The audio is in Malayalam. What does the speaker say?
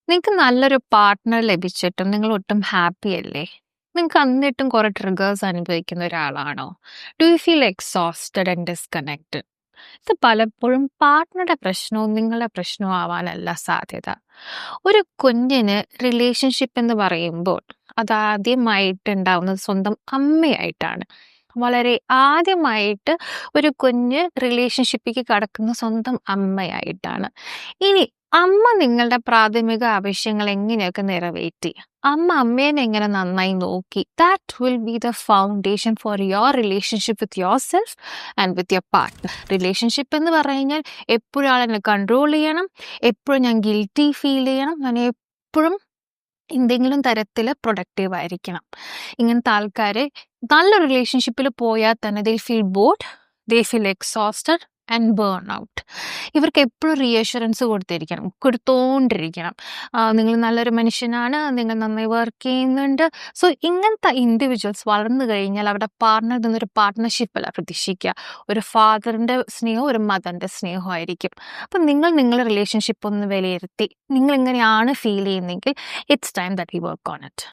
നിങ്ങക്ക് നല്ലൊരു പാർട്ട്ണർ ലഭിച്ചിട്ടും നിങ്ങൾ ഒട്ടും ഹാപ്പി അല്ലേ? നിങ്ങക്ക് എന്നിട്ടും കുറെ ട്രിഗേഴ്സ് അനുഭവിക്കുന്ന ഒരാളാണോ? Do you feel exhausted and disconnected? ഇത് പലപ്പോഴും പാർട്ട്ണറുടെ പ്രശ്നവും നിങ്ങളുടെ പ്രശ്നവും ആവാനല്ല സാധ്യത. ഒരു കുഞ്ഞിന് റിലേഷൻഷിപ്പ് എന്ന് പറയുമ്പോൾ അതാദ്യമായിട്ട് ഉണ്ടാവുന്നത് സ്വന്തം അമ്മയായിട്ടാണ്. വളരെ ആദ്യമായിട്ട് ഒരു കുഞ്ഞ് റിലേഷൻഷിപ്പിലേക്ക് കടക്കുന്ന സ്വന്തം അമ്മയായിട്ടാണ്. ഇനി അമ്മ നിങ്ങളുടെ പ്രാഥമിക ആവശ്യങ്ങൾ എങ്ങനെയൊക്കെ നിറവേറ്റി, അമ്മ അമ്മേനെ എങ്ങനെ നന്നായി നോക്കി, that will be the foundation for your relationship with your self and with your partner. Relationship എന്ന് പറഞ്ഞാൽ എപ്പോഴും ആളെന്നെ കൺട്രോൾ ചെയ്യണം, എപ്പോഴും ഞാൻ ഗിൽറ്റി ഫീൽ ചെയ്യണം, ഞാൻ എപ്പോഴും എന്തെങ്കിലും തരത്തിൽ പ്രൊഡക്റ്റീവ് ആയിരിക്കണം. ഇങ്ങനത്തെ ആൾക്കാർ നല്ല റിലേഷൻഷിപ്പിൽ പോയാൽ തന്നെ they feel bored, they feel exhausted and burn out. ഇവർക്ക് എപ്പോഴും റീഅഷുറൻസ് കൊടുത്തോണ്ടിരിക്കണം. നിങ്ങൾ നല്ലൊരു മനുഷ്യനാണ്, നിങ്ങൾ നന്നായി വർക്ക് ചെയ്യുന്നുണ്ട്. സോ ഇങ്ങനത്തെ ഇൻഡിവിജ്വൽസ് വളർന്നു കഴിഞ്ഞാൽ അവരുടെ പാർട്ണറിൽ നിന്നൊരു പാർട്ട്ണർഷിപ്പല്ല പ്രതീക്ഷിക്കുക. ഒരു ഫാദറിൻ്റെ സ്നേഹവും ഒരു മദറിൻ്റെ സ്നേഹവും ആയിരിക്കും. അപ്പം നിങ്ങളുടെ റിലേഷൻഷിപ്പ് ഒന്ന് വിലയിരുത്തി നിങ്ങൾ ഇങ്ങനെയാണ് ഫീൽ ചെയ്യുന്നതെങ്കിൽ it's time that you work on it.